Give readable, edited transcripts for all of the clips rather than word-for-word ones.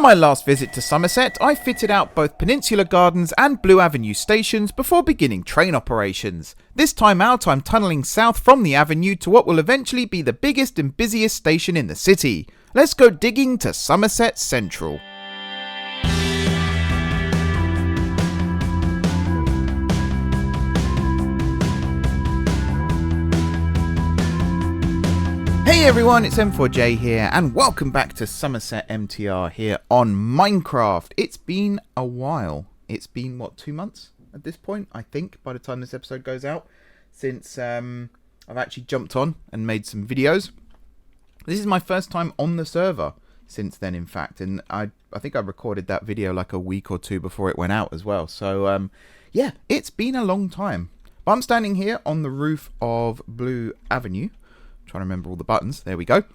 my last visit to Somerset, I fitted out both Peninsula Gardens and Blue Avenue stations before beginning train operations. This time out, I'm tunnelling south from the avenue to what will eventually be the biggest and busiest station in the city. Let's go digging to Summerset Central. Hey everyone, it's M4J here, and welcome back to Summerset MTR here on Minecraft. It's been a while. It's been, what, 2 months at this point, I think, by the time this episode goes out, since I've actually jumped on and made some videos. This is my first time on the server since then, in fact, and I think I recorded that video like a week or two before it went out as well. So, yeah, it's been a long time. But I'm standing here on the roof of Blue Avenue. Trying to remember all the buttons. There we go.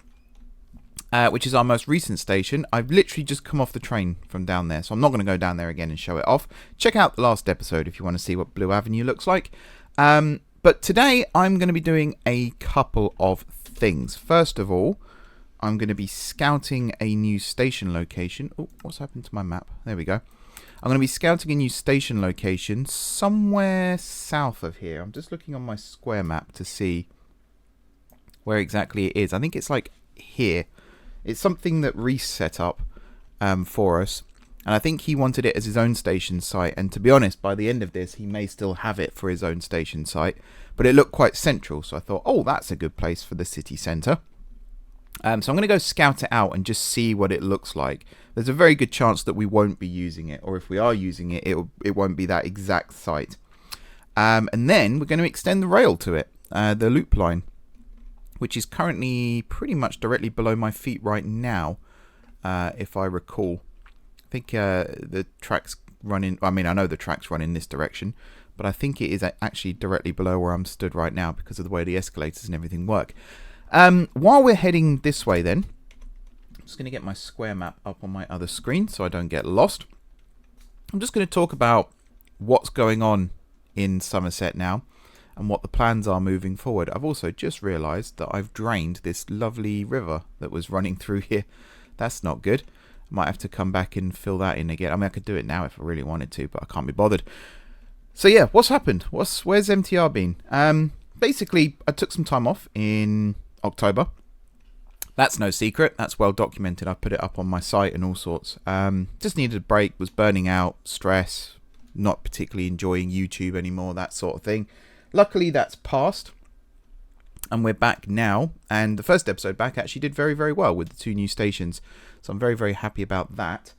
Which is our most recent station. I've literally just come off the train from down there, so I'm not going to go down there again and show it off. Check out the last episode if you want to see what Blue Avenue looks like. But today I'm going to be doing a couple of things. First of all, I'm going to be scouting a new station location. Oh, what's happened to my map? There we go. I'm going to be scouting a new station location somewhere south of here. I'm just looking on my square map to see where exactly it is. I think it's like here. It's something that Reese set up for us, and I think he wanted it as his own station site, and to be honest, by the end of this he may still have it for his own station site, but it looked quite central, so I thought, oh, that's a good place for the city centre. So I'm going to go scout it out and just see what it looks like. There's a very good chance that we won't be using it, or if we are using it, it won't be that exact site. And then we're going to extend the rail to it, the loop line, which is currently pretty much directly below my feet right now, if I recall. I think the tracks run in... I mean, I know the tracks run in this direction, but I think it is actually directly below where I'm stood right now because of the way the escalators and everything work. While we're heading this way then, I'm just going to get my square map up on my other screen so I don't get lost. I'm just going to talk about what's going on in Somerset now, and what the plans are moving forward. I've also just realised that I've drained this lovely river that was running through here. That's not good. I might have to come back and fill that in again. I mean, I could do it now if I really wanted to, but I can't be bothered. So yeah, what's happened? Where's MTR been? Basically, I took some time off in October. That's no secret. That's well documented. I put it up on my site and all sorts. Just needed a break, was burning out, stress, not particularly enjoying YouTube anymore, that sort of thing. Luckily, that's passed, and we're back now, and the first episode back actually did very, very well with the 2 new stations, so I'm very, very happy about that.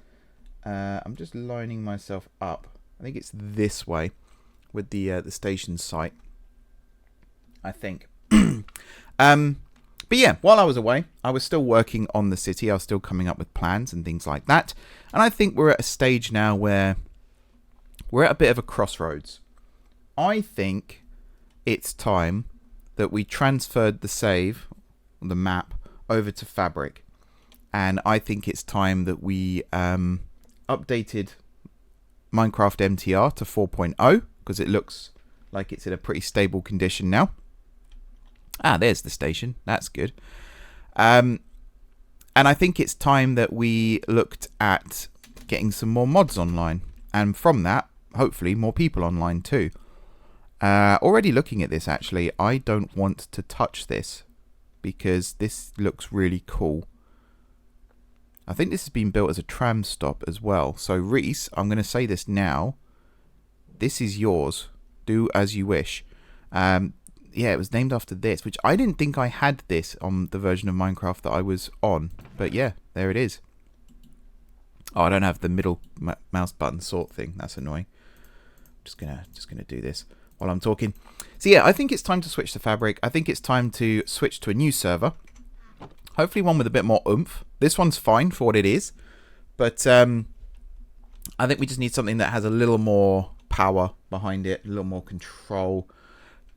I'm just lining myself up. I think it's this way with the station site, I think. But yeah, while I was away, I was still working on the city. I was still coming up with plans and things like that, and I think we're at a stage now where we're at a bit of a crossroads. I think it's time that we transferred the save, the map, over to Fabric. And I think it's time that we updated Minecraft MTR to 4.0, because it looks like it's in a pretty stable condition now. Ah, there's the station. That's good. And I think it's time that we looked at getting some more mods online. And from that, hopefully, more people online too. Already looking at this, actually, I don't want to touch this because this looks really cool. I think this has been built as a tram stop as well. So Reese, I'm going to say this now. This is yours. Do as you wish. Yeah, it was named after this, which I didn't think I had this on the version of Minecraft that I was on. But yeah, there it is. Oh, I don't have the middle mouse button sort thing. That's annoying. Just gonna do this while I'm talking. So yeah, I think it's time to switch to Fabric. I think it's time to switch to a new server. Hopefully one with a bit more oomph. This one's fine for what it is. But I think we just need something that has a little more power behind it. A little more control.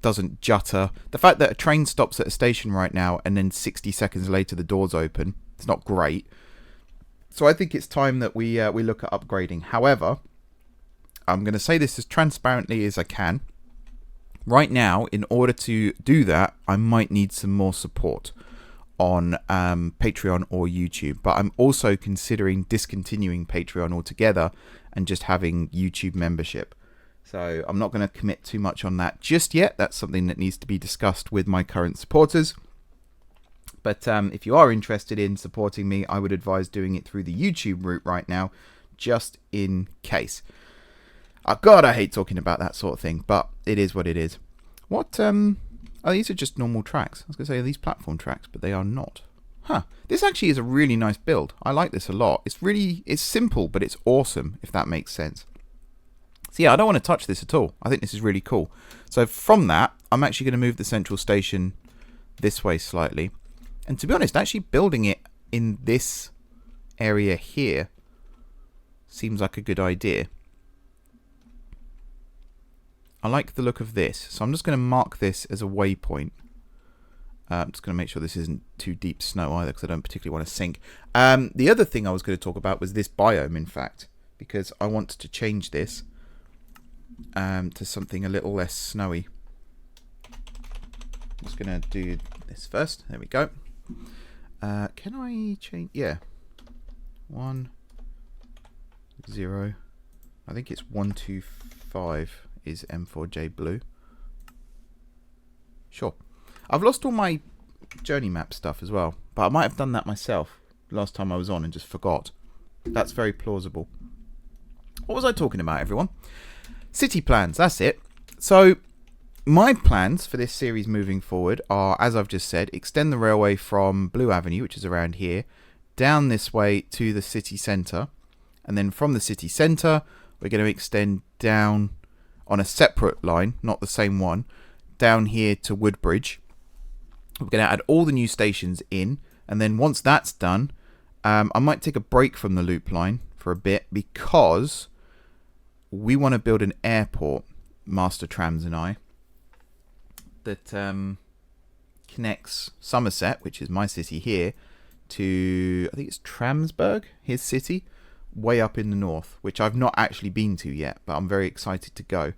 Doesn't jutter. The fact that a train stops at a station right now and then 60 seconds later the doors open. It's not great. So I think it's time that we look at upgrading. However, I'm going to say this as transparently as I can. Right now, in order to do that, I might need some more support. on Patreon or YouTube, but I'm also considering discontinuing Patreon altogether and just having YouTube membership. So I'm not going to commit too much on that just yet. That's something that needs to be discussed with my current supporters. But if you are interested in supporting me, I would advise doing it through the YouTube route right now, just in case. Oh God, I hate talking about that sort of thing, but it is what it is. What, oh, these are just normal tracks. I was going to say, are these platform tracks, but they are not. Huh. This actually is a really nice build. I like this a lot. It's simple, but it's awesome, if that makes sense. So yeah, I don't want to touch this at all. I think this is really cool. So from that, I'm actually going to move the central station this way slightly. And to be honest, actually building it in this area here seems like a good idea. I like the look of this. So I'm just going to mark this as a waypoint. I'm just going to make sure this isn't too deep snow either, because I don't particularly want to sink. The other thing I was going to talk about was this biome, in fact, because I want to change this to something a little less snowy. I'm just going to do this first. There we go. Can I change? Yeah. 1, 0. I think it's 1, 2, 5 is M4J blue. Sure. I've lost all my journey map stuff as well, but I might have done that myself last time I was on and just forgot. That's very plausible. What was I talking about, everyone? City plans, that's it. So my plans for this series moving forward are, as I've just said, extend the railway from Blue Avenue, which is around here, down this way to the city centre. And then from the city centre, we're going to extend down on a separate line, not the same one, down here to Woodbridge. We're going to add all the new stations in. And then once that's done, I might take a break from the loop line for a bit, because we want to build an airport, Master Trams and I, that connects Summerset, which is my city here, to, I think it's Tramsburg, his city, way up in the north, which I've not actually been to yet, but I'm very excited to go.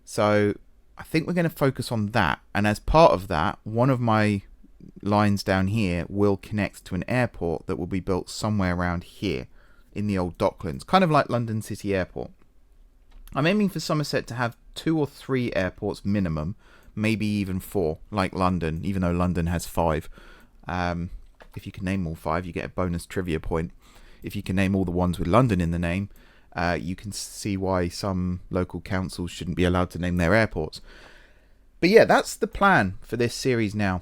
So I think we're going to focus on that. And as part of that, one of my lines down here will connect to an airport that will be built somewhere around here in the old Docklands, kind of like London City Airport. I'm aiming for Somerset to have 2 or 3 airports minimum, maybe even 4, like London, even though London has 5. If you can name all 5, you get a bonus trivia point. If you can name all the ones with London in the name, you can see why some local councils shouldn't be allowed to name their airports. But yeah, that's the plan for this series now.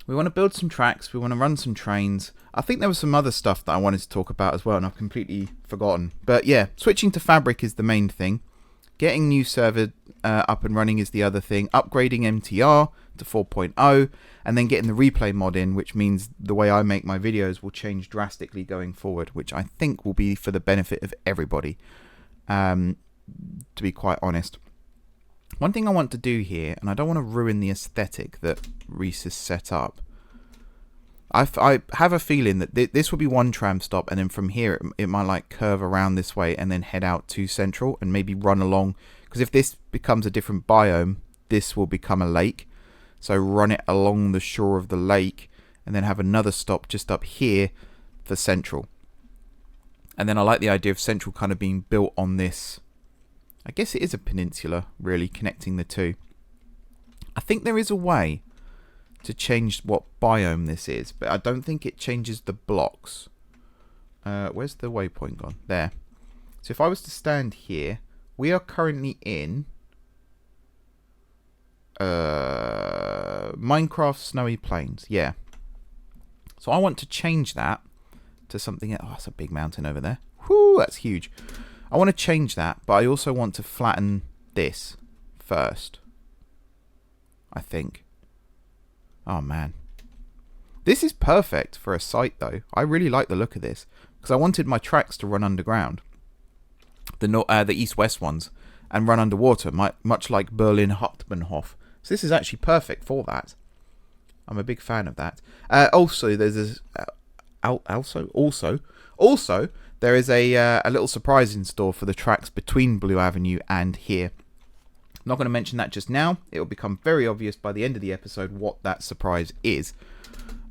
We want to build some tracks, we want to run some trains. I think there was some other stuff that I wanted to talk about as well, and I've completely forgotten. But yeah, switching to Fabric is the main thing. Getting new server up and running is the other thing. Upgrading MTR to 4.0, and then getting the replay mod in, which means the way I make my videos will change drastically going forward, which I think will be for the benefit of everybody, to be quite honest. One thing I want to do here, and I don't want to ruin the aesthetic that Reese has set up. I have a feeling that this will be one tram stop, and then from here it might like curve around this way and then head out to Central and maybe run along. Because if this becomes a different biome, this will become a lake. So run it along the shore of the lake and then have another stop just up here for Central. And then I like the idea of Central kind of being built on this. I guess it is a peninsula, really, connecting the two. I think there is a way to change what biome this is, but I don't think it changes the blocks. Where's the waypoint gone? There. So if I was to stand here, we are currently in Minecraft Snowy Plains. Yeah. So I want to change that to something. Oh, that's a big mountain over there. Whoo, that's huge. I want to change that, but I also want to flatten this first, I think. Oh man, this is perfect for a site though. I really like the look of this because I wanted my tracks to run underground, the east-west ones, and run underwater, much like Berlin Hauptbahnhof. So this is actually perfect for that. I'm a big fan of that. Also, there's this. Also, there is a little surprise in store for the tracks between Blue Avenue and here. I'm not going to mention that just now. It will become very obvious by the end of the episode what that surprise is.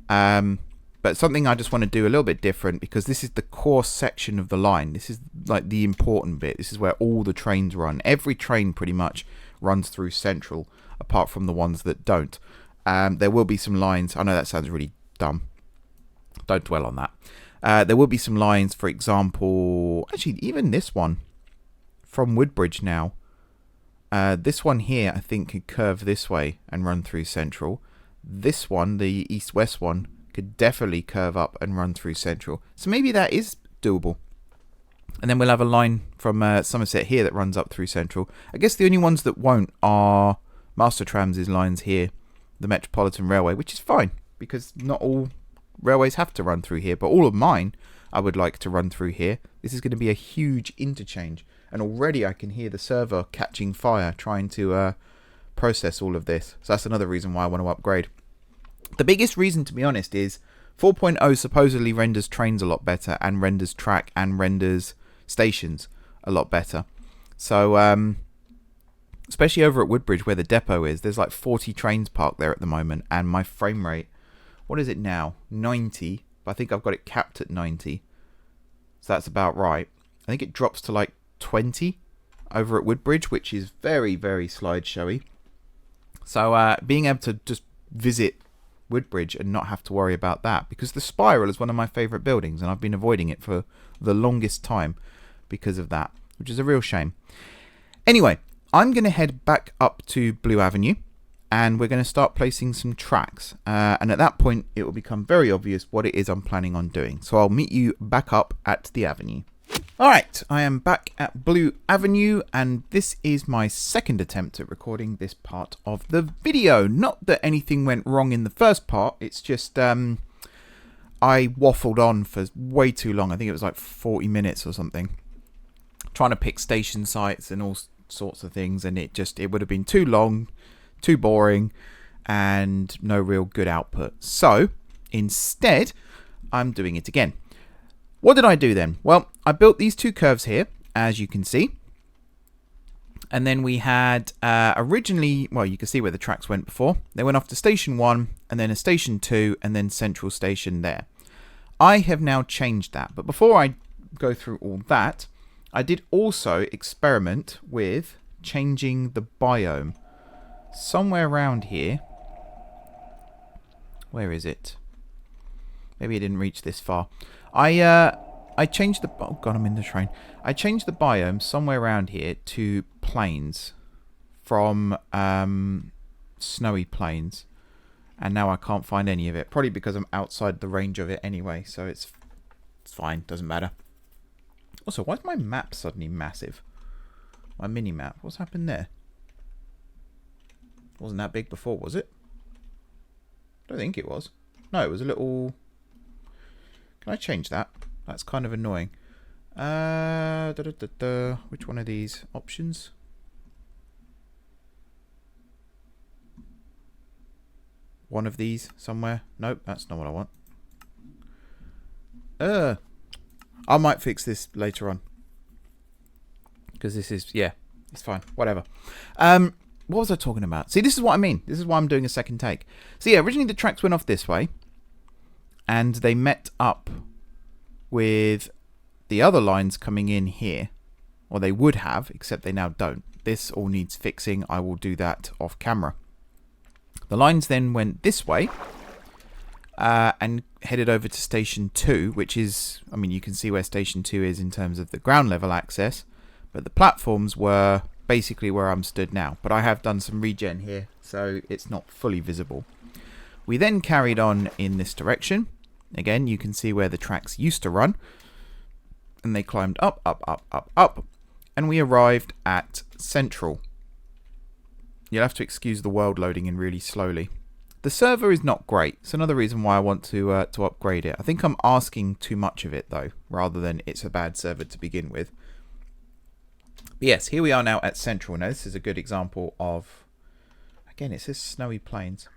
But something I just want to do a little bit different, because this is the core section of the line. This is like the important bit. This is where all the trains run. Every train pretty much runs through Central, apart from the ones that don't. There will be some lines. I know that sounds really dumb. Don't dwell on that. There will be some lines, for example, actually even this one from Woodbridge now. This one here, I think, could curve this way and run through Central. This one, the east-west one, could definitely curve up and run through Central. So maybe that is doable. And then we'll have a line from Summerset here that runs up through Central. I guess the only ones that won't are Master Trams' lines here, the Metropolitan Railway, which is fine, because not all railways have to run through here, but all of mine I would like to run through here. This is going to be a huge interchange, and already I can hear the server catching fire trying to process all of this. So that's another reason why I want to upgrade. The biggest reason, to be honest, is 4.0 supposedly renders trains a lot better, and renders track and renders stations a lot better. So especially over at Woodbridge where the depot is, there's like 40 trains parked there at the moment, and my frame rate, what is it now? 90, but I think I've got it capped at 90. So that's about right. I think it drops to like 20 over at Woodbridge, which is very, very slideshowy. So being able to just visit Woodbridge and not have to worry about that, because the Spiral is one of my favourite buildings, and I've been avoiding it for the longest time because of that, which is a real shame. Anyway, I'm going to head back up to Blue Avenue, and we're going to start placing some tracks, and at that point it will become very obvious what it is I'm planning on doing. So I'll meet you back up at the avenue. Alright, I am back at Blue Avenue, and this is my second attempt at recording this part of the video. Not that anything went wrong in the first part, it's just I waffled on for way too long. I think it was like 40 minutes or something, trying to pick station sites and all sorts of things, and it would have been too long, too boring, and no real good output. So instead, I'm doing it again. What did I do then? Well, I built these two curves here, as you can see. And then we had originally, well, you can see where the tracks went before. They went off to Station 1, and then a Station 2, and then Central Station there. I have now changed that. But before I go through all that, I did also experiment with changing the biome. Somewhere around here. Where is it? Maybe it didn't reach this far. I changed the... Oh, God, I'm in the train. I changed the biome somewhere around here to plains from snowy plains. And now I can't find any of it. Probably because I'm outside the range of it anyway. So it's fine. Doesn't matter. Also, why is my map suddenly massive? My mini-map. What's happened there? Wasn't that big before, was it? I don't think it was. No, it was a little... Can I change that? That's kind of annoying. Which one of these options? One of these somewhere? Nope, that's not what I want. I might fix this later on, because this is, yeah, it's fine. Whatever. What was I talking about? See, this is what I mean. This is why I'm doing a second take. So yeah, originally the tracks went off this way, and they met up with the other lines coming in here. Or they would have, except they now don't. This all needs fixing. I will do that off camera. The lines then went this way and headed over to Station 2, which is, I mean, you can see where Station 2 is in terms of the ground level access, but the platforms were basically where I'm stood now. But I have done some regen here, so it's not fully visible. We then carried on in this direction. Again, you can see where the tracks used to run, and they climbed up, up, up, up, up, and we arrived at Central. You'll have to excuse the world loading in really slowly. The server is not great. It's another reason why I want to upgrade it. I think I'm asking too much of it, though, rather than it's a bad server to begin with. But yes, here we are now at Central. Now, this is a good example of... Again, it says snowy plains.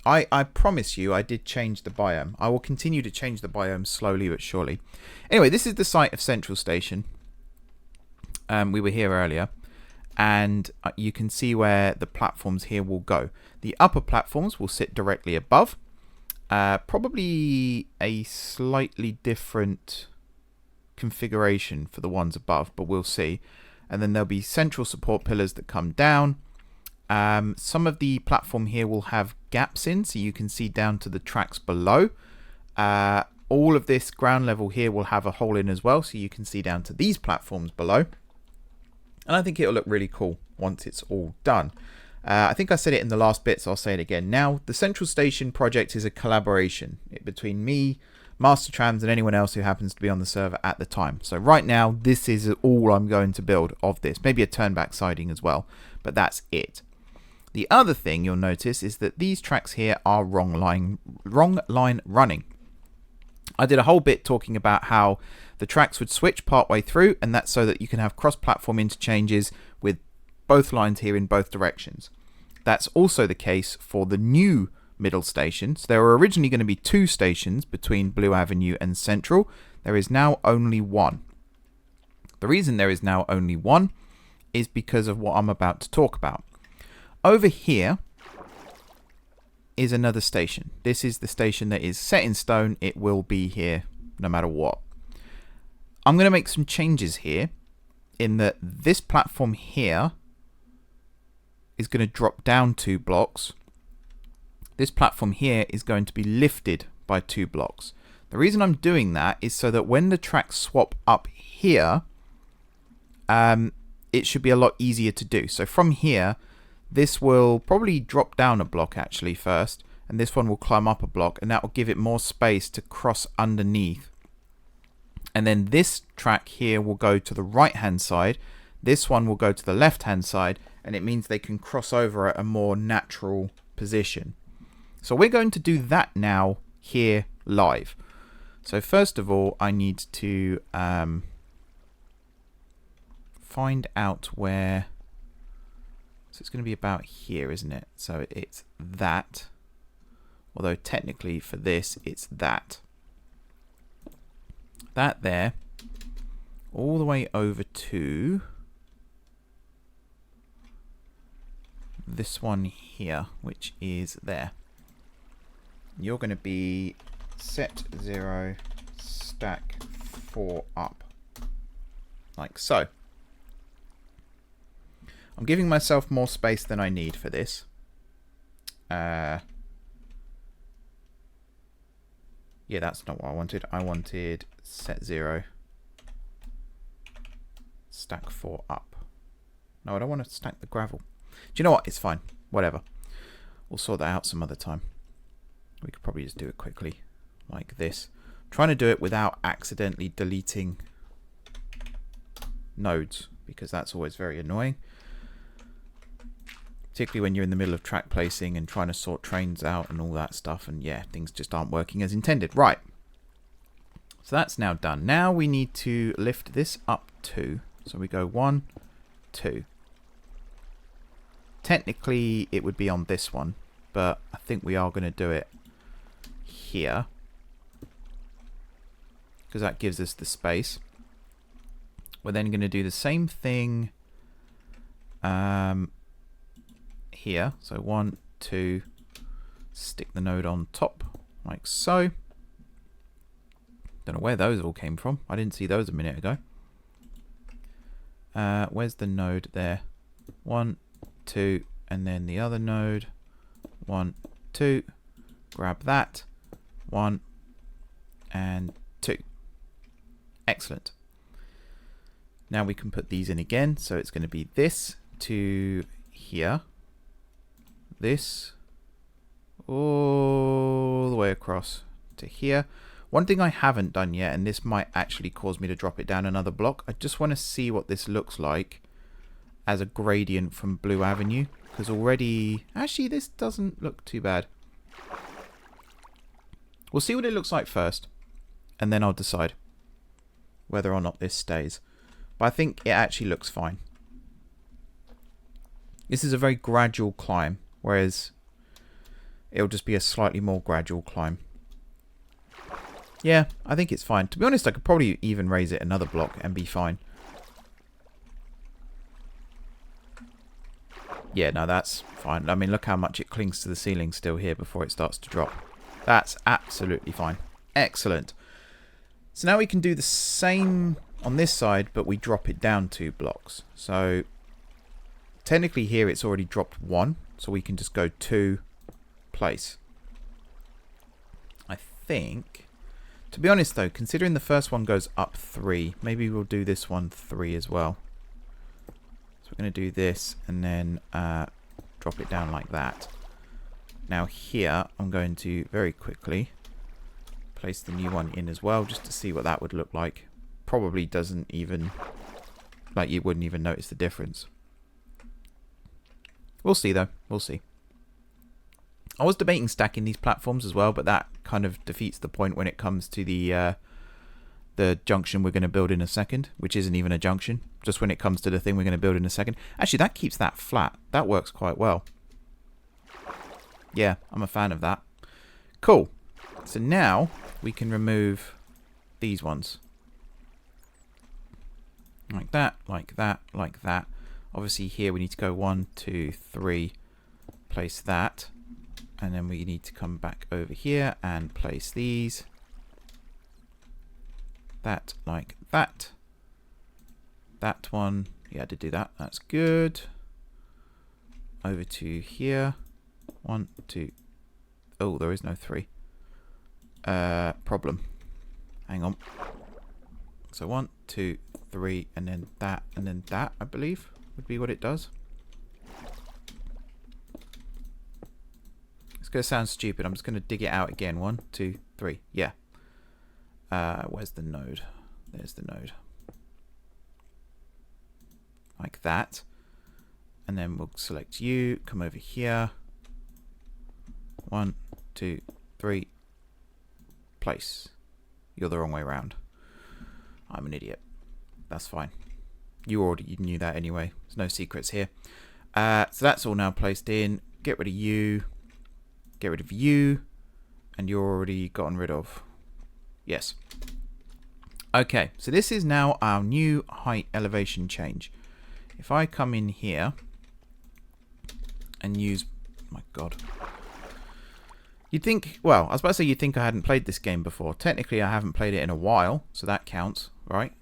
I promise you I did change the biome. I will continue to change the biome slowly but surely. Anyway, this is the site of Central Station. We were here earlier. And you can see where the platforms here will go. The upper platforms will sit directly above. Probably a slightly different configuration for the ones above, but we'll see. And then there'll be central support pillars that come down. Some of the platform here will have gaps in, so you can see down to the tracks below. All of this ground level here will have a hole in as well, so you can see down to these platforms below. And I think it'll look really cool once it's all done. I think I said it in the last bit, so I'll say it again. Now, the Central Station project is a collaboration between me, Mastertrams, and anyone else who happens to be on the server at the time. So right now, this is all I'm going to build of this. Maybe a turnback siding as well, but that's it. The other thing you'll notice is that these tracks here are wrong line running. I did a whole bit talking about how the tracks would switch partway through, and that's so that you can have cross-platform interchanges with both lines here in both directions. That's also the case for the new middle stations. There were originally going to be 2 stations between Blue Avenue and Central. There is now only 1. The reason there is now only 1 is because of what I'm about to talk about. Over here is another station. This is the station that is set in stone. It will be here no matter what. I'm going to make some changes here in that this platform here is going to drop down 2 blocks. This platform here is going to be lifted by 2 blocks. The reason I'm doing that is so that when the tracks swap up here, it should be a lot easier to do. So from here, this will probably drop down a block actually first, and this one will climb up a block, and that will give it more space to cross underneath. And then this track here will go to the right hand side, this one will go to the left hand side, and it means they can cross over at a more natural position. So we're going to do that now here live. So first of all, I need to find out where. So it's going to be about here, isn't it? So it's that. Although technically for this, it's that. That there. All the way over to this one here, which is there. You're going to be set 0, stack 4 up. Like so. I'm giving myself more space than I need for this. Yeah, that's not what I wanted. I wanted set 0, stack 4 up. No, I don't want to stack the gravel. Do you know what? It's fine. Whatever. We'll sort that out some other time. We could probably just do it quickly like this. I'm trying to do it without accidentally deleting nodes, because that's always very annoying. Particularly when you're in the middle of track placing and trying to sort trains out and all that stuff. And yeah, things just aren't working as intended. Right. So that's now done. Now we need to lift this up 2. So we go 1, 2. Technically, it would be on this one. But I think we are going to do it here. Because that gives us the space. We're then going to do the same thing here. So 1, 2, stick the node on top like so. Don't know where those all came from. I didn't see those a minute ago. Where's the node there? 1, 2, and then the other node. 1, 2. Grab that. 1 and 2. Excellent. Now we can put these in again. So it's going to be this to here. This all the way across to here. One thing I haven't done yet, and this might actually cause me to drop it down another block, I just want to see what this looks like as a gradient from Blue Avenue, because already, actually this doesn't look too bad. We'll see what it looks like first, and then I'll decide whether or not this stays. But I think it actually looks fine. This is a very gradual climb, whereas it'll just be a slightly more gradual climb. Yeah, I think it's fine. To be honest, I could probably even raise it another block and be fine. Yeah, no, that's fine. I mean, look how much it clings to the ceiling still here before it starts to drop. That's absolutely fine. Excellent. So now we can do the same on this side, but we drop it down 2 blocks. So technically here it's already dropped 1, so we can just go 2, place. I think, to be honest though, considering the first one goes up 3, maybe we'll do this one 3 as well. So we're going to do this and then drop it down like that. Now here I'm going to very quickly place the new one in as well, just to see what that would look like. Probably doesn't even, like, you wouldn't even notice the difference. We'll see though, we'll see. I was debating stacking these platforms as well, but that kind of defeats the point when it comes to the junction we're going to build in a second, which isn't even a junction, just when it comes to the thing we're going to build in a second. Actually, that keeps that flat. That works quite well. Yeah, I'm a fan of that. Cool. So now we can remove these ones. Like that, like that, like that. Obviously here we need to go 1, 2, 3, place that. And then we need to come back over here and place these. That, like that. That one, yeah, I did do that. That's good. Over to here. 1, 2. Oh, there is no 3. Problem. Hang on. So 1, 2, 3, and then that, I believe, would be what it does. It's going to sound stupid. I'm just going to dig it out again. 1, 2, 3. Yeah. Where's the node? There's the node. Like that. And then we'll select you. Come over here. 1, 2, 3. Place. You're the wrong way around. I'm an idiot. That's fine. You knew that anyway. There's no secrets here. So that's all now placed in. Get rid of you. Get rid of you. And you're already gotten rid of. Yes. Okay, so this is now our new height elevation change. If I come in here and use... my God. You'd think... well, I was about to say you'd think I hadn't played this game before. Technically, I haven't played it in a while, so that counts, right?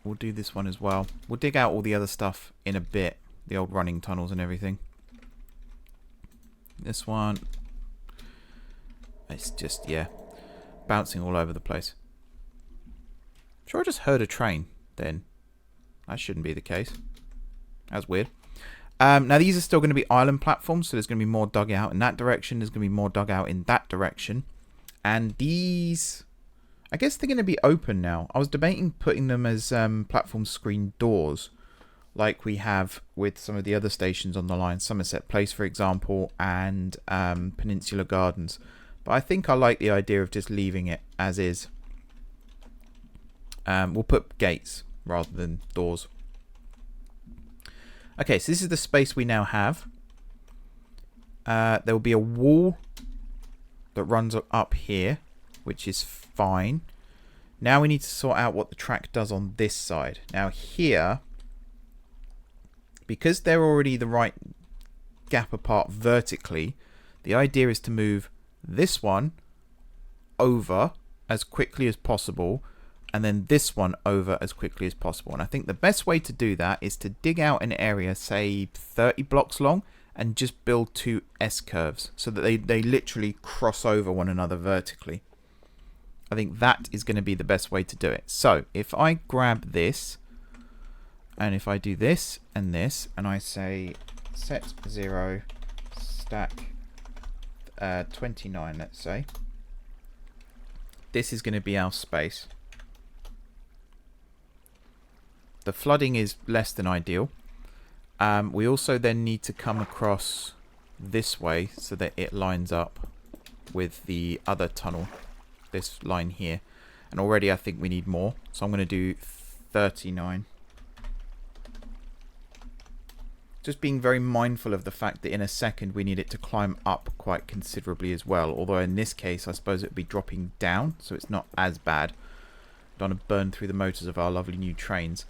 We'll do this one as well. We'll dig out all the other stuff in a bit. The old running tunnels and everything. This one... it's just, yeah, bouncing all over the place. Sure, I just heard a train then. That shouldn't be the case. That's weird. Now, these are still going to be island platforms, so there's going to be more dug out in that direction. There's going to be more dug out in that direction. And these... I guess they're going to be open now. I was debating putting them as platform screen doors, like we have with some of the other stations on the line. Summerset Place, for example, and Peninsula Gardens. But I think I like the idea of just leaving it as is. We'll put gates rather than doors. Okay, so this is the space we now have. There will be a wall that runs up here, which is fine. Now we need to sort out what the track does on this side. Now here, because they're already the right gap apart vertically, the idea is to move this one over as quickly as possible, and then this one over as quickly as possible. And I think the best way to do that is to dig out an area, say 30 blocks long, and just build 2 S-curves so that they literally cross over one another vertically. I think that is going to be the best way to do it. So if I grab this, and if I do this, and I say set 0, stack 29, let's say. This is going to be our space. The flooding is less than ideal. We also then need to come across this way so that it lines up with the other tunnel, this line here. And already I think we need more, so I'm going to do 39. Just being very mindful of the fact that in a second we need it to climb up quite considerably as well. Although in this case I suppose it would be dropping down, so it's not as bad. Don't want to burn through the motors of our lovely new trains.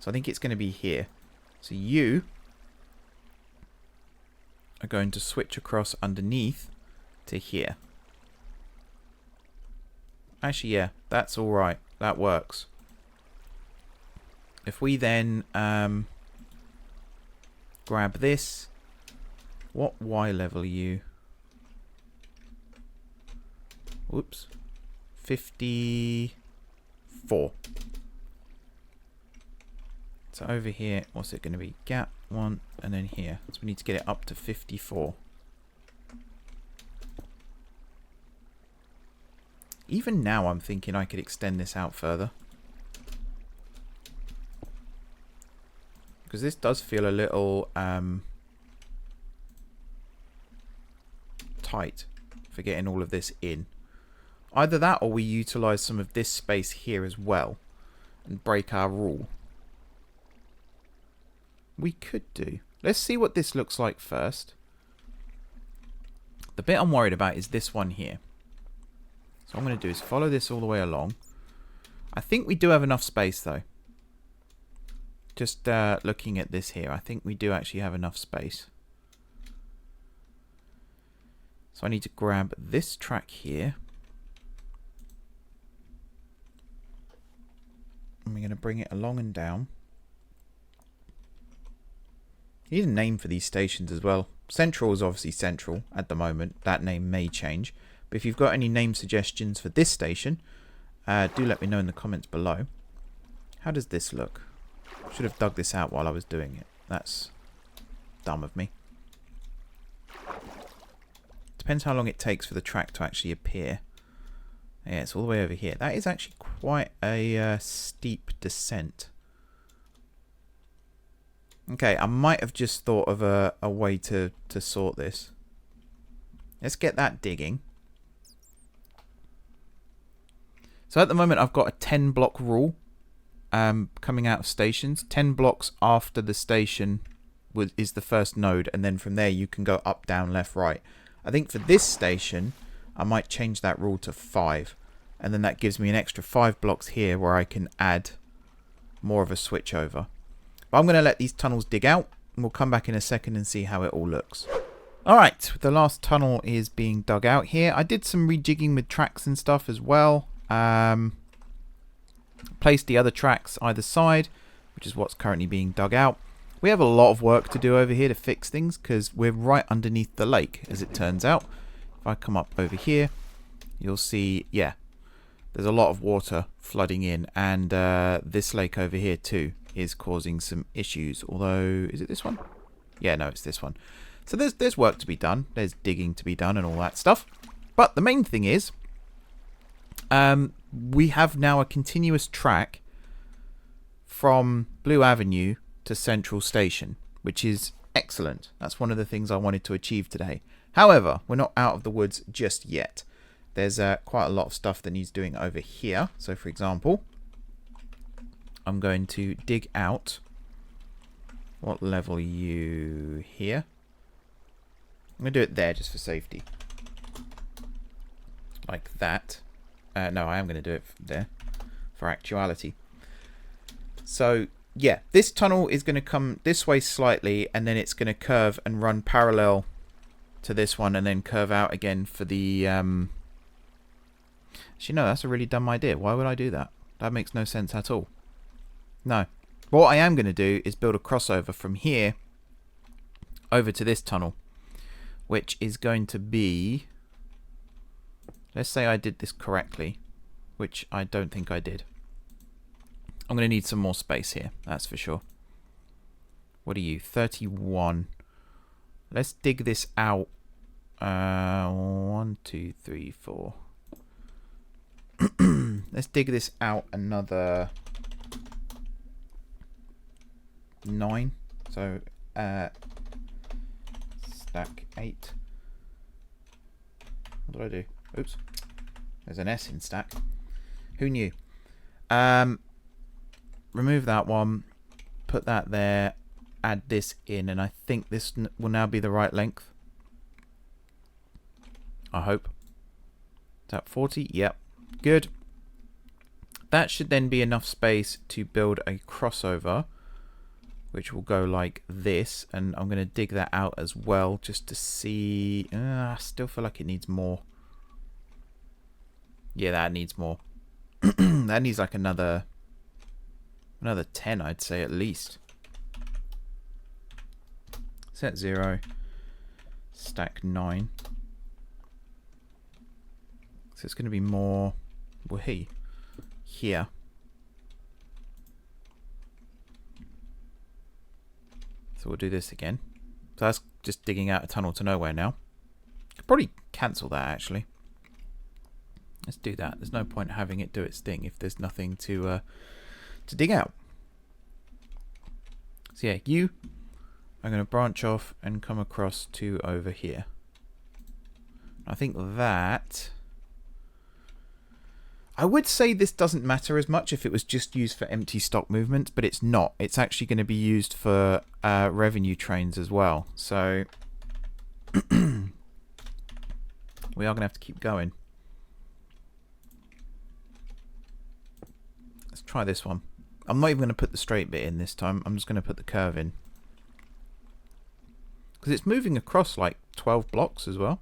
So I think it's going to be here. So you are going to switch across underneath to here. Actually, yeah, that's all right. That works. If we then grab this, what Y level are you? Whoops. 54. So over here, what's it going to be? Gap 1, and then here. So we need to get it up to 54. Even now, I'm thinking I could extend this out further. Because this does feel a little tight for getting all of this in. Either that or we utilize some of this space here as well and break our rule. We could do. Let's see what this looks like first. The bit I'm worried about is this one here. So what I'm going to do is follow this all the way along. I think we do have enough space though. Just looking at this here, I think we do actually have enough space. So I need to grab this track here. And we're going to bring it along and down. You need a name for these stations as well. Central is obviously Central at the moment. That name may change. But if you've got any name suggestions for this station, do let me know in the comments below. How does this look? Should have dug this out while I was doing it. That's dumb of me. Depends how long it takes for the track to actually appear. Yeah, it's all the way over here. That is actually quite a steep descent. Okay, I might have just thought of a way to sort this. Let's get that digging. So at the moment I've got a 10 block rule coming out of stations. 10 blocks after the station is the first node, and then from there you can go up, down, left, right. I think for this station I might change that rule to 5, and then that gives me an extra 5 blocks here where I can add more of a switch over. But I'm going to let these tunnels dig out, and we'll come back in a second and see how it all looks. Alright, the last tunnel is being dug out here. I did some rejigging with tracks and stuff as well. Placed the other tracks either side, which is what's currently being dug out. We have a lot of work to do over here to fix things because we're right underneath the lake, as it turns out. If I come up over here, you'll see, yeah, there's a lot of water flooding in, and this lake over here too is causing some issues. Although, is it this one? Yeah, no, it's this one. So there's work to be done. There's digging to be done and all that stuff. But the main thing is, we have now a continuous track from Blue Avenue to Central Station, which is excellent. That's one of the things I wanted to achieve today. However, we're not out of the woods just yet. There's quite a lot of stuff that needs doing over here. So for example, I'm going to dig out. What level are you here? I'm going to do it there just for safety. Like that. No, I am going to do it there for actuality. So, yeah, this tunnel is going to come this way slightly, and then it's going to curve and run parallel to this one, and then curve out again for the... Actually, no, that's a really dumb idea. Why would I do that? That makes no sense at all. No. What I am going to do is build a crossover from here over to this tunnel, which is going to be... Let's say I did this correctly, which I don't think I did. I'm going to need some more space here, that's for sure. What are you? 31. Let's dig this out. 1, 2, 3, 4. Let's dig this out another 9. So, stack 8. What did I do? Oops. There's an S in stack. Who knew? Remove that one. Put that there. Add this in. And I think this will now be the right length. I hope. Is that 40? Yep. Good. That should then be enough space to build a crossover which will go like this, and I'm going to dig that out as well just to see. I still feel like it needs more. Yeah, that needs more. That needs like another 10, I'd say, at least. Set 0, stack 9. So it's going to be more here. So we'll do this again. So that's just digging out a tunnel to nowhere now. Could probably cancel that, actually. Let's do that. There's no point having it do its thing if there's nothing to dig out. So yeah, you are going to branch off and come across to over here. I think that... I would say this doesn't matter as much if it was just used for empty stock movements, but it's not. It's actually going to be used for revenue trains as well. So we are going to have to keep going. Let's try this one. I'm not even going to put the straight bit in this time. I'm just going to put the curve in. Because it's moving across like 12 blocks as well.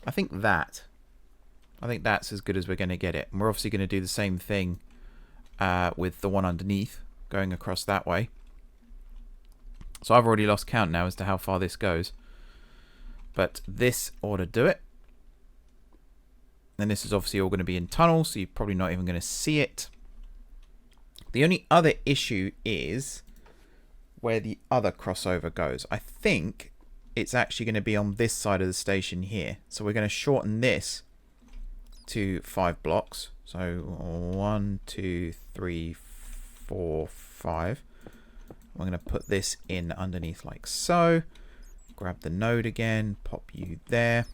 I think that's as good as we're going to get it. And we're obviously going to do the same thing with the one underneath, going across that way. So I've already lost count now as to how far this goes. But this ought to do it. And this is obviously all going to be in tunnels, so you're probably not even going to see it. The only other issue is where the other crossover goes. I think it's actually going to be on this side of the station here. So we're going to shorten this to 5 blocks. So 1, 2, 3, 4, 5. We're going to put this in underneath like so. Grab the node again, pop you there.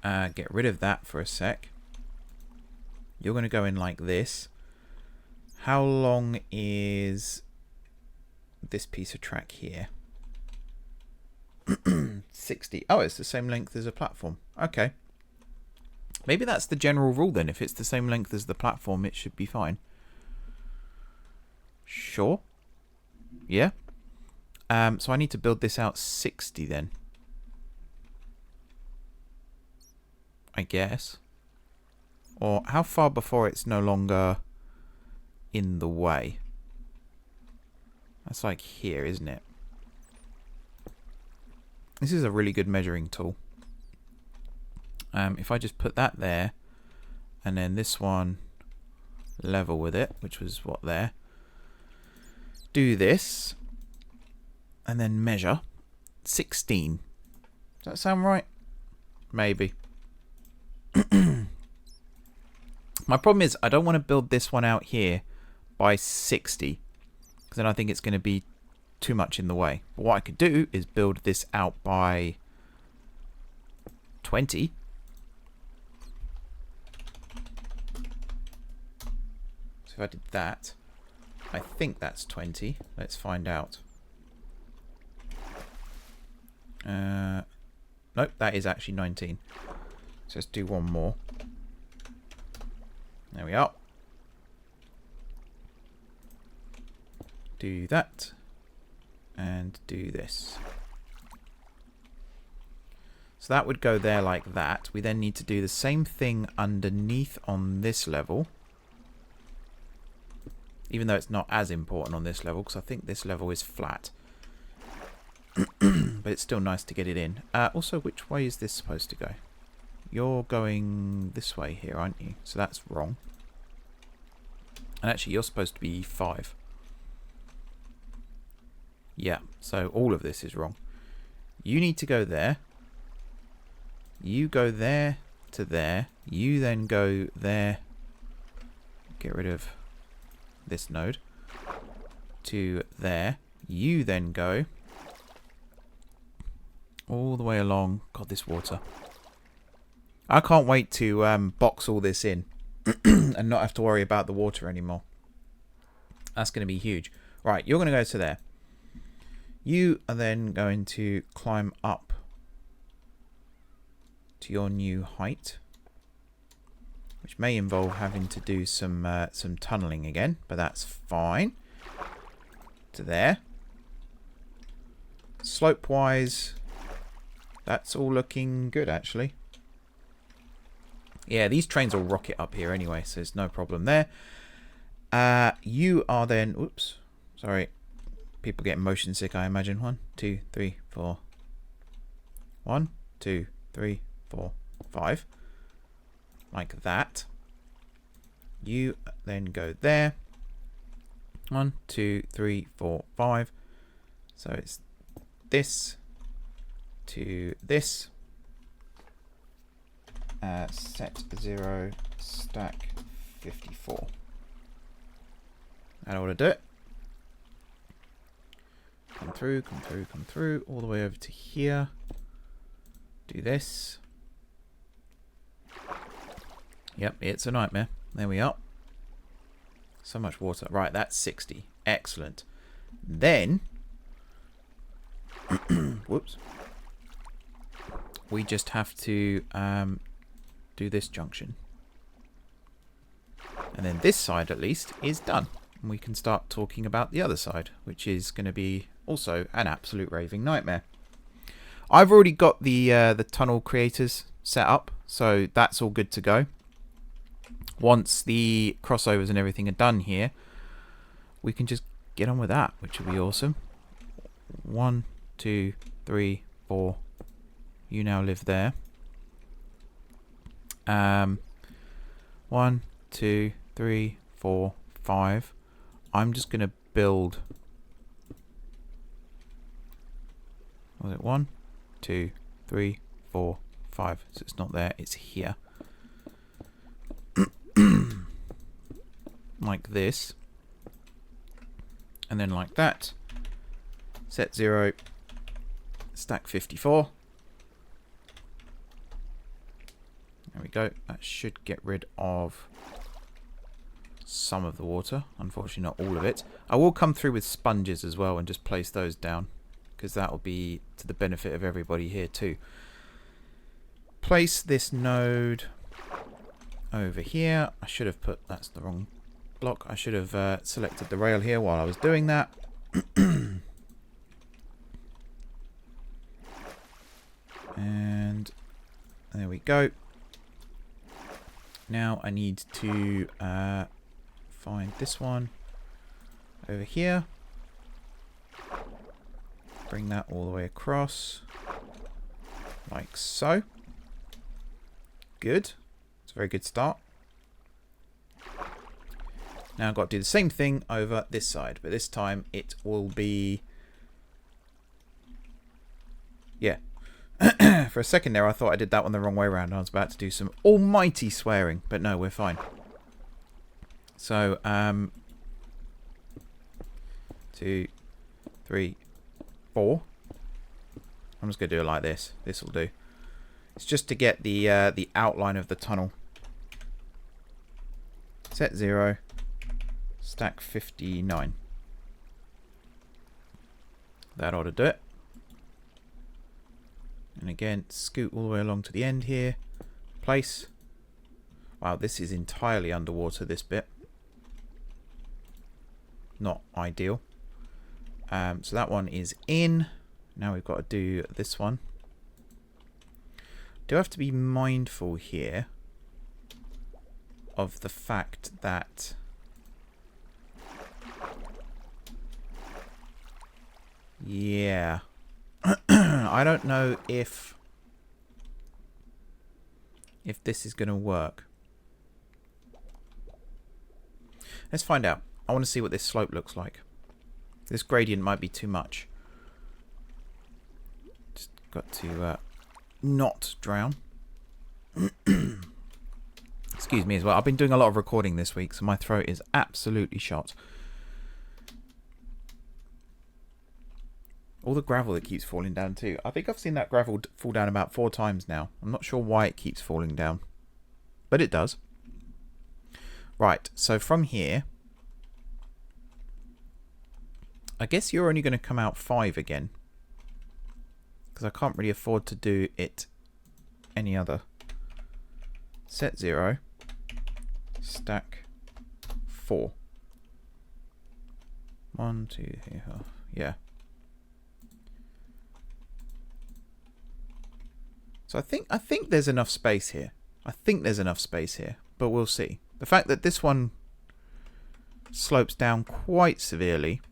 Get rid of that for a sec. You're going to go in like this. How long is this piece of track here? 60. Oh, it's the same length as a platform. Okay. Maybe that's the general rule then. If it's the same length as the platform, it should be fine. Sure. Yeah. So I need to build this out 60 then. I guess. Or how far before it's no longer in the way? That's like here, isn't it? This is a really good measuring tool. If I just put that there, and then this one level with it, which was what there. Do this, and then measure 16. Does that sound right? Maybe. My problem is I don't want to build this one out here by 60, because then I think it's going to be too much in the way. But what I could do is build this out by 20. So if I did that, I think that's 20. Let's find out. Nope, that is actually 19. So let's do one more. There we are. Do that. And do this. So that would go there like that. We then need to do the same thing underneath on this level. Even though it's not as important on this level, because I think this level is flat. But it's still nice to get it in. Also, which way is this supposed to go? You're going this way here, aren't you? So that's wrong. And actually, you're supposed to be 5. Yeah, so all of this is wrong. You need to go there. You go there to there. You then go there. Get rid of this node. To there. You then go all the way along. God, this water. I can't wait to box all this in and not have to worry about the water anymore. That's going to be huge. Right, you're going to go to there. You are then going to climb up to your new height, which may involve having to do some tunneling again, but that's fine. To there. Slope-wise, that's all looking good, actually. Yeah, these trains will rocket up here anyway, so there's no problem there. You are then... Oops. Sorry. People getting motion sick, I imagine. 1, 2, 3, 4. 1, 2, 3, 4, 5. Like that. You then go there. 1, 2, 3, 4, 5. So it's this to this. Set 0, stack 54. That ought to do it. Come through, come through, come through, all the way over to here. Do this. Yep, it's a nightmare. There we are. So much water. Right, that's 60. Excellent. Then, whoops. We just have to do this junction. And then this side, at least, is done. And we can start talking about the other side, which is going to be also an absolute raving nightmare. I've already got the tunnel creators set up, so that's all good to go. Once the crossovers and everything are done here, we can just get on with that, which will be awesome. 1, 2, 3, 4. You now live there. 1, 2, 3, 4, 5. I'm just going to build... Was it 1, 2, 3, 4, 5? So it's not there, it's here. Like this. And then like that. Set 0. Stack 54. There we go. That should get rid of some of the water. Unfortunately, not all of it. I will come through with sponges as well and just place those down, because that will be to the benefit of everybody here too. Place this node over here. I should have put... That's the wrong block. I should have selected the rail here while I was doing that. And there we go. Now I need to find this one over here. Bring that all the way across. Like so. Good. It's a very good start. Now I've got to do the same thing over this side, but this time it will be... Yeah. For a second there I thought I did that one the wrong way around. I was about to do some almighty swearing, but no, we're fine. So, 2, 3, 4. I'm just going to do it like this. This will do. It's just to get the outline of the tunnel. Set 0. Stack 59. That ought to do it. And again, scoot all the way along to the end here. Place. Wow, this is entirely underwater, this bit. Not ideal. So that one is in. Now we've got to do this one. Do have to be mindful here of the fact that yeah. I don't know if this is going to work. Let's find out. I want to see what this slope looks like. This gradient might be too much. Just got to not drown. Excuse me as well. I've been doing a lot of recording this week, so my throat is absolutely shot. All the gravel that keeps falling down too. I think I've seen that gravel fall down about 4 times now. I'm not sure why it keeps falling down, but it does. Right, so from here, I guess you're only going to come out 5 again, because I can't really afford to do it any other. Set 0. stack 4. 1, 2, 3, 4. Yeah. So I think there's enough space here. I think there's enough space here, but we'll see. The fact that this one slopes down quite severely,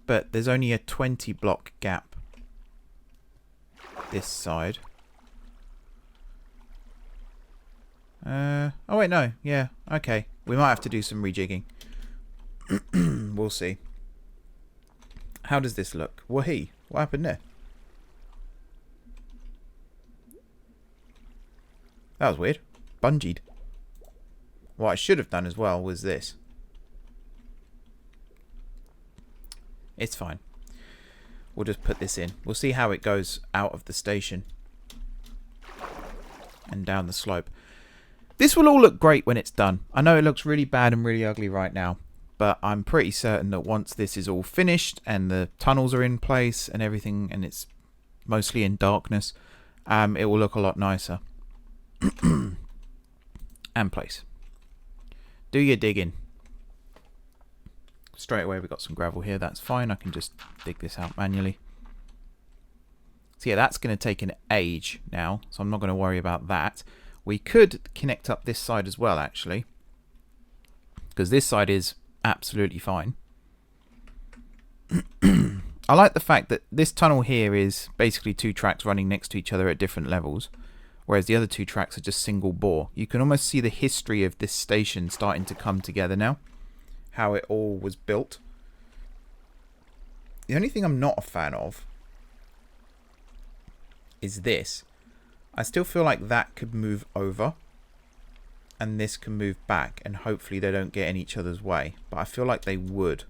but there's only a 20 block gap this side. Oh wait, no. Yeah, okay. We might have to do some rejigging. We'll see. How does this look? Wahee. What happened there? That was weird. Bungeed. What I should have done as well was this. It's fine. We'll just put this in. We'll see how it goes out of the station and down the slope. This will all look great when it's done. I know it looks really bad and really ugly right now, but I'm pretty certain that once this is all finished and the tunnels are in place and everything, and it's mostly in darkness, it will look a lot nicer. And place. Do your digging. Straight away we've got some gravel here. That's fine. I can just dig this out manually. So yeah, that's going to take an age now, so I'm not going to worry about that. We could connect up this side as well, actually, because this side is absolutely fine. I like the fact that this tunnel here is basically 2 tracks running next to each other at different levels, whereas the other 2 tracks are just single bore. You can almost see the history of this station starting to come together now, how it all was built. The only thing I'm not a fan of is this. I still feel like that could move over and this can move back, and hopefully they don't get in each other's way, but I feel like they would.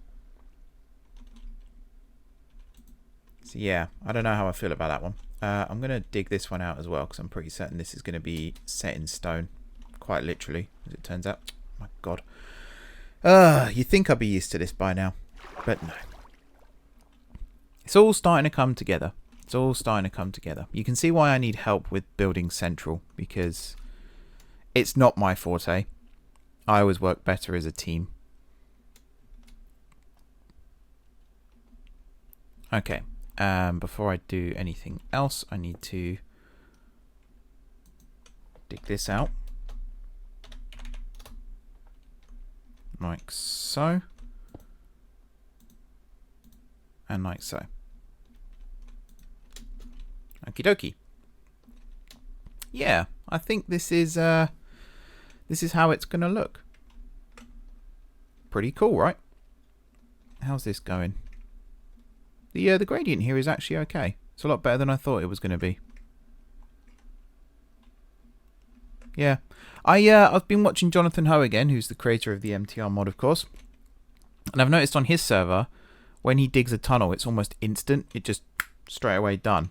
So yeah, I don't know how I feel about that one. I'm going to dig this one out as well, because I'm pretty certain this is going to be set in stone, quite literally, as it turns out. Oh my god. You'd think I'd be used to this by now, but no. It's all starting to come together. It's all starting to come together. You can see why I need help with building Central, because it's not my forte. I always work better as a team. Okay, before I do anything else, I need to dig this out. Like so. And like so. Okie dokie. Yeah, I think this is how it's gonna look. Pretty cool, right? How's this going? The gradient here is actually okay. It's a lot better than I thought it was gonna be. Yeah, I've been watching Jonathan Ho again, who's the creator of the MTR mod, of course, and I've noticed on his server, when he digs a tunnel, it's almost instant. It just straight away done.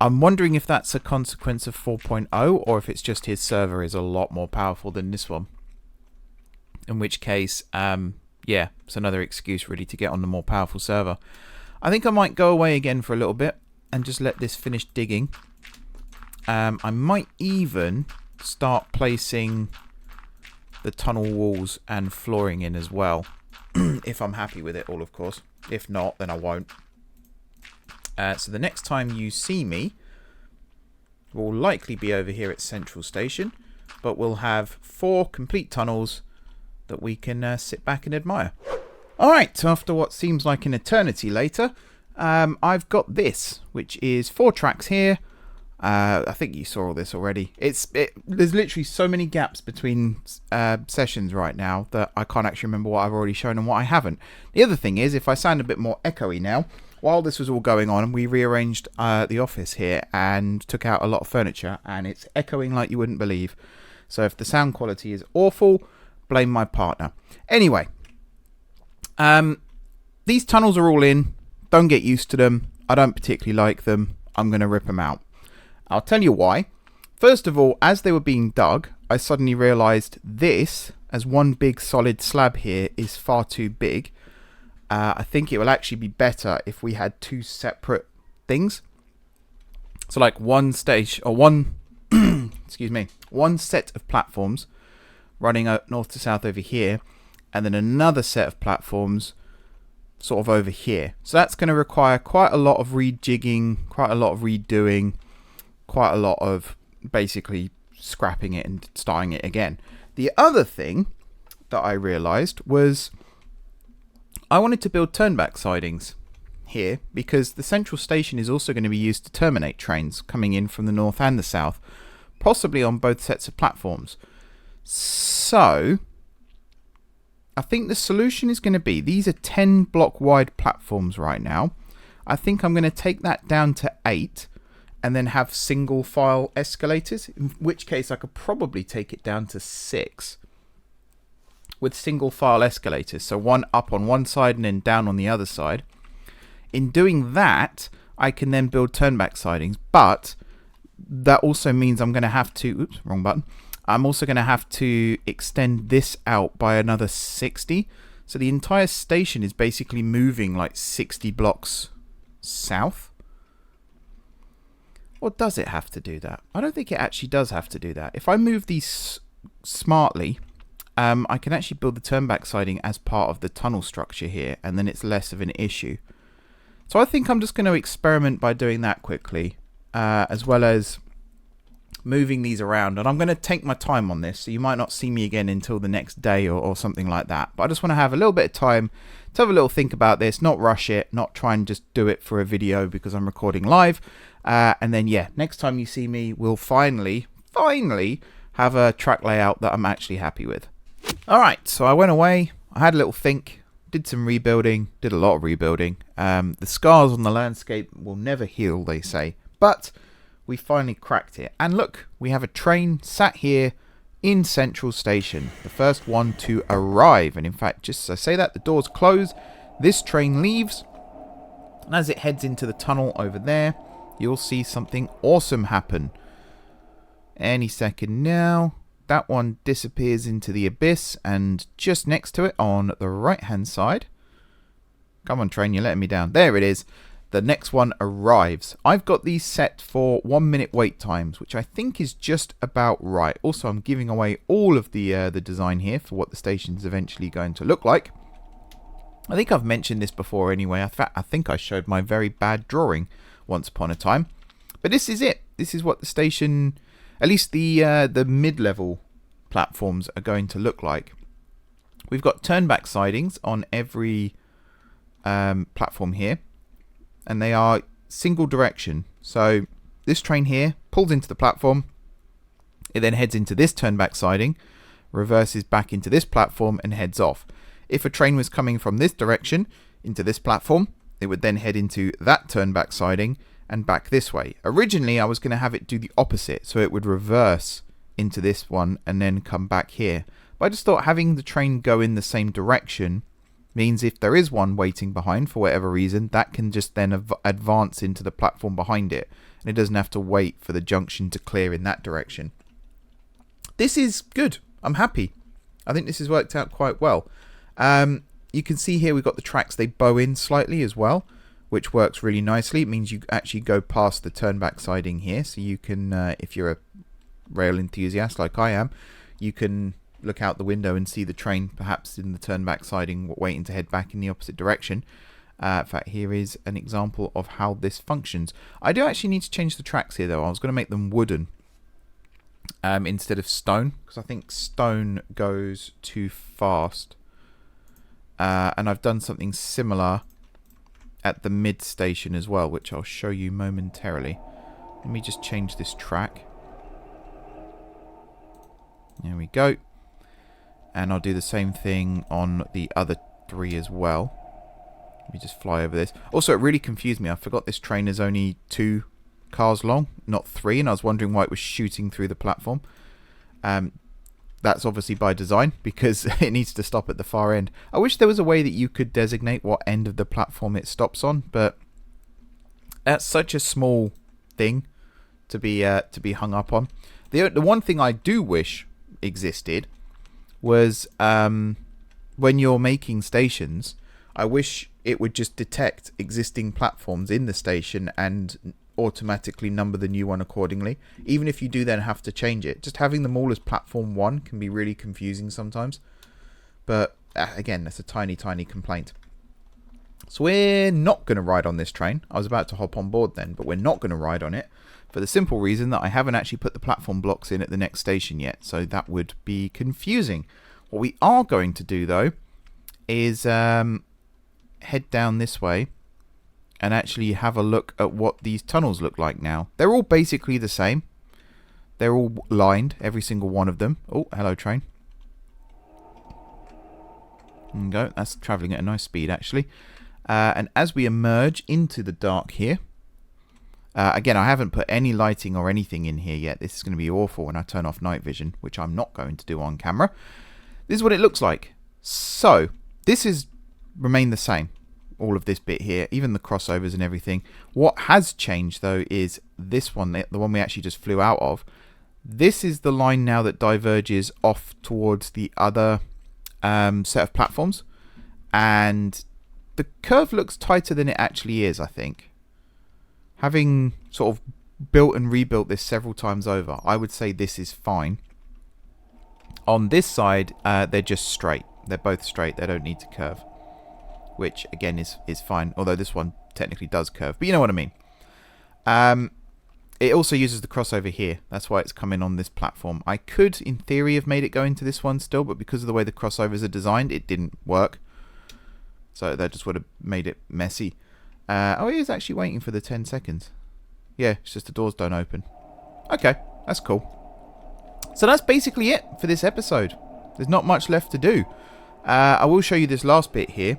I'm wondering if that's a consequence of 4.0 or if it's just his server is a lot more powerful than this one. In which case, yeah, it's another excuse really to get on the more powerful server. I think I might go away again for a little bit and just let this finish digging. I might even start placing the tunnel walls and flooring in as well. If I'm happy with it all, of course. If not, then I won't. So the next time you see me will likely be over here at Central Station, but we'll have 4 complete tunnels that we can sit back and admire. Alright, after what seems like an eternity later, I've got this, which is 4 tracks here. I think you saw all this already. There's literally so many gaps between sessions right now that I can't actually remember what I've already shown and what I haven't. The other thing is, if I sound a bit more echoey now, while this was all going on, we rearranged the office here and took out a lot of furniture, and it's echoing like you wouldn't believe. So if the sound quality is awful, blame my partner. Anyway, these tunnels are all in. Don't get used to them. I don't particularly like them. I'm going to rip them out. I'll tell you why. First of all, as they were being dug, I suddenly realised this, as one big solid slab here, is far too big. I think it will actually be better if we had 2 separate things. So like one stage, or one excuse me, one set of platforms running north to south over here, and then another set of platforms sort of over here. So that's going to require quite a lot of rejigging, quite a lot of redoing, quite a lot of basically scrapping it and starting it again. The other thing that I realized was I wanted to build turnback sidings here, because the central station is also going to be used to terminate trains coming in from the north and the south, possibly on both sets of platforms. So I think the solution is going to be, these are 10 block wide platforms right now. I think I'm going to take that down to 8 and then have single file escalators, in which case I could probably take it down to 6 with single file escalators. So one up on one side and then down on the other side. In doing that, I can then build turnback sidings, but that also means I'm going to have to, oops, wrong button. I'm also going to have to extend this out by another 60. So the entire station is basically moving like 60 blocks south. Or does it have to do that? I don't think it actually does have to do that. If I move these smartly, I can actually build the turnback siding as part of the tunnel structure here, and then it's less of an issue. So I think I'm just going to experiment by doing that quickly, as well as moving these around. And I'm going to take my time on this, so you might not see me again until the next day or something like that. But I just want to have a little bit of time to have a little think about this, not rush it, not try and just do it for a video because I'm recording live. And then, yeah, next time you see me, we'll finally have a track layout that I'm actually happy with. All right, so I went away, I had a little think, did some rebuilding, did a lot of rebuilding. The scars on the landscape will never heal, they say, but we finally cracked it. And look, we have a train sat here in Central Station, the first one to arrive. And in fact, just as I say that, the doors close, this train leaves, and as it heads into the tunnel over there, you'll see something awesome happen. Any second now. That one disappears into the abyss, and just next to it on the right hand side, come on train, you're letting me down, there it is, the next one arrives. I've got these set for 1 minute wait times, which I think is just about right. Also, I'm giving away all of the design here for what the station is eventually going to look like. I think I've mentioned this before anyway. In fact, I think I showed my very bad drawing once upon a time, but this is it. This is what the station, at least the mid-level platforms, are going to look like. We've got turnback sidings on every platform here, and they are single direction. So this train here pulls into the platform, it then heads into this turnback siding, reverses back into this platform and heads off. If a train was coming from this direction into this platform, it would then head into that turnback siding and back this way. Originally, I was going to have it do the opposite, so it would reverse into this one and then come back here. But I just thought having the train go in the same direction means if there is one waiting behind for whatever reason, that can just then advance into the platform behind it, and it doesn't have to wait for the junction to clear in that direction. This is good. I'm happy. I think this has worked out quite well. You can see here we've got the tracks, they bow in slightly as well, which works really nicely. It means you actually go past the turnback siding here, so you can, if you're a rail enthusiast like I am, you can look out the window and see the train perhaps in the turnback siding waiting to head back in the opposite direction. In fact, here is an example of how this functions. I do actually need to change the tracks here though. I was going to make them wooden instead of stone, because I think stone goes too fast. And I've done something similar at the mid station as well, which I'll show you momentarily. Let me just change this track. There we go. And I'll do the same thing on the other 3 as well. Let me just fly over this. Also, it really confused me. I forgot this train is only 2 cars long, not 3, and I was wondering why it was shooting through the platform. That's obviously by design, because it needs to stop at the far end. I wish there was a way that you could designate what end of the platform it stops on, but that's such a small thing to be hung up on. The one thing I do wish existed was when you're making stations, I wish it would just detect existing platforms in the station and automatically number the new one accordingly. Even if you do then have to change it, just having them all as platform 1 can be really confusing sometimes. But again, that's a tiny complaint. So we're not going to ride on this train. I was about to hop on board then, but we're not going to ride on it for the simple reason that I haven't actually put the platform blocks in at the next station yet. So that would be confusing. What we are going to do though is head down this way and actually have a look at what these tunnels look like now. They're all basically the same. They're all lined, every single one of them. Oh, hello train. There we go. That's travelling at a nice speed actually. And as we emerge into the dark here, again, I haven't put any lighting or anything in here yet. This is going to be awful when I turn off night vision, which I'm not going to do on camera. This is what it looks like. So, this has remained the same. All of this bit here, even the crossovers and everything. What has changed, though, is this one, the one we actually just flew out of. This is the line now that diverges off towards the other set of platforms. And the curve looks tighter than it actually is, I think. Having sort of built and rebuilt this several times over, I would say this is fine. On this side, they're just straight. They're both straight. They don't need to curve. Which, again, is fine. Although this one technically does curve. But you know what I mean. It also uses the crossover here. That's why it's coming on this platform. I could, in theory, have made it go into this one still. But because of the way the crossovers are designed, it didn't work. So that just would have made it messy. Oh, he is actually waiting for the 10 seconds. Yeah, it's just the doors don't open. Okay, that's cool. So that's basically it for this episode. There's not much left to do. I will show you this last bit here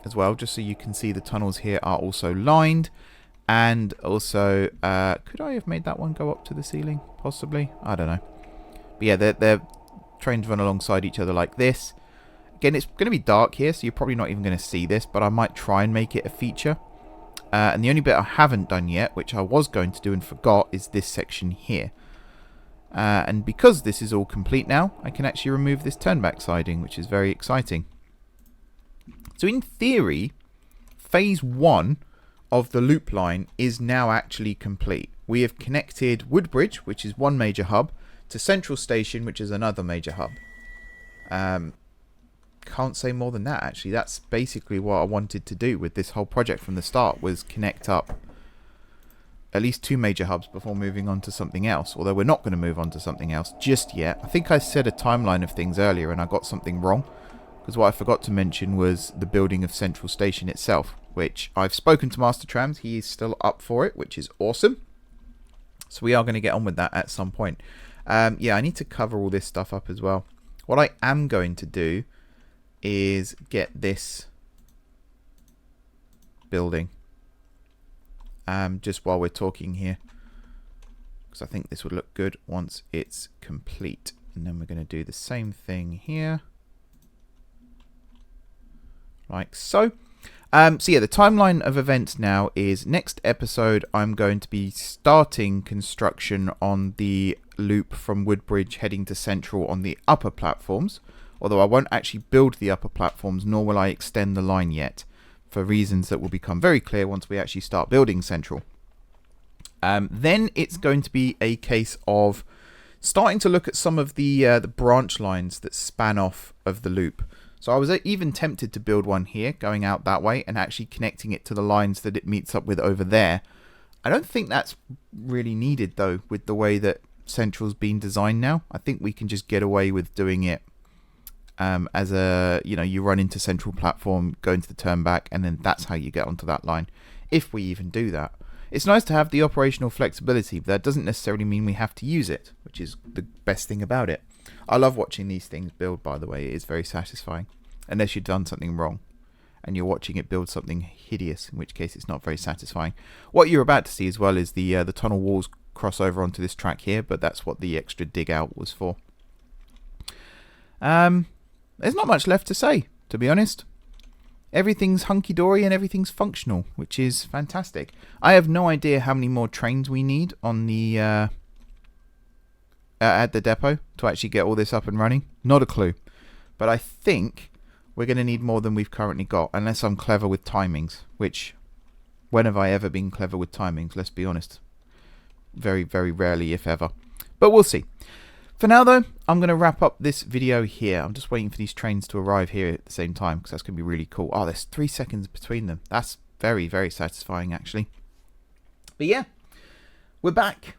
as well, just so you can see the tunnels here are also lined. And also, could I have made that one go up to the ceiling? Possibly. I don't know. But yeah, they're trains run alongside each other like this. Again, it's going to be dark here, so you're probably not even going to see this, but I might try and make it a feature. And the only bit I haven't done yet, which I was going to do and forgot, is this section here. And because this is all complete now, I can actually remove this turnback siding, which is very exciting. So in theory, phase 1 of the loop line is now actually complete. We have connected Woodbridge, which is one major hub, to Central Station, which is another major hub. Can't say more than that, actually. That's basically what I wanted to do with this whole project from the start, was connect up at least 2 major hubs before moving on to something else. Although we're not going to move on to something else just yet. I think I said a timeline of things earlier and I got something wrong. Because what I forgot to mention was the building of Central Station itself, which I've spoken to Master Trams. He is still up for it, which is awesome. So we are going to get on with that at some point. Yeah, I need to cover all this stuff up as well. What I am going to do is get this building just while we're talking here, because I think this would look good once it's complete. And then we're going to do the same thing here, like so. So yeah, the timeline of events now is next episode I'm going to be starting construction on the loop from Woodbridge heading to Central on the upper platforms. Although I won't actually build the upper platforms, nor will I extend the line yet, for reasons that will become very clear once we actually start building Central. Then it's going to be a case of starting to look at some of the branch lines that span off of the loop. So I was even tempted to build one here, going out that way, and actually connecting it to the lines that it meets up with over there. I don't think that's really needed, though, with the way that Central's been designed now. I think we can just get away with doing it as a, you run into Central platform, go into the turnback, and then that's how you get onto that line, if we even do that. It's nice to have the operational flexibility, but that doesn't necessarily mean we have to use it, which is the best thing about it. I love watching these things build, by the way. It is very satisfying, unless you've done something wrong and you're watching it build something hideous, in which case it's not very satisfying. What you're about to see as well is the tunnel walls cross over onto this track here, but that's what the extra dig out was for. There's not much left to say, to be honest. Everything's hunky-dory and everything's functional, which is fantastic. I have no idea how many more trains we need on the at the depot to actually get all this up and running. Not a clue. But I think we're going to need more than we've currently got, unless I'm clever with timings, which, when have I ever been clever with timings? Let's be honest. very, very rarely, if ever. But we'll see. For now, though, I'm going to wrap up this video here. I'm just waiting for these trains to arrive here at the same time, because that's going to be really cool. Oh, there's 3 seconds between them. That's very, very satisfying, actually. But yeah, we're back.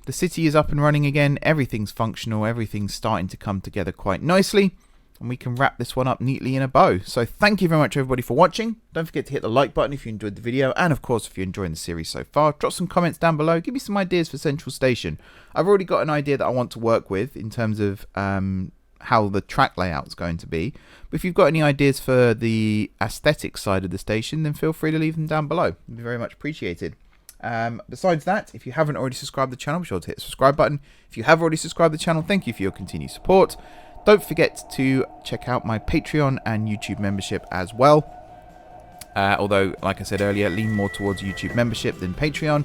The city is up and running again. Everything's functional. Everything's starting to come together quite nicely. And we can wrap this one up neatly in a bow. So thank you very much, everybody, for watching. Don't forget to hit the like button if you enjoyed the video. And, of course, if you're enjoying the series so far, drop some comments down below. Give me some ideas for Central Station. I've already got an idea that I want to work with in terms of how the track layout is going to be. But if you've got any ideas for the aesthetic side of the station, then feel free to leave them down below. It'd be very much appreciated. Besides that, if you haven't already subscribed to the channel, be sure to hit the subscribe button. If you have already subscribed to the channel, thank you for your continued support. Don't forget to check out my Patreon and YouTube membership as well. Although, like I said earlier, lean more towards YouTube membership than Patreon,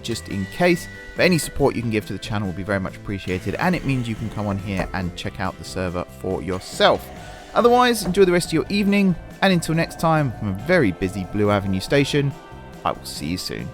just in case. But any support you can give to the channel will be very much appreciated, and it means you can come on here and check out the server for yourself. Otherwise, enjoy the rest of your evening, and until next time, from a very busy Blue Avenue station, I will see you soon.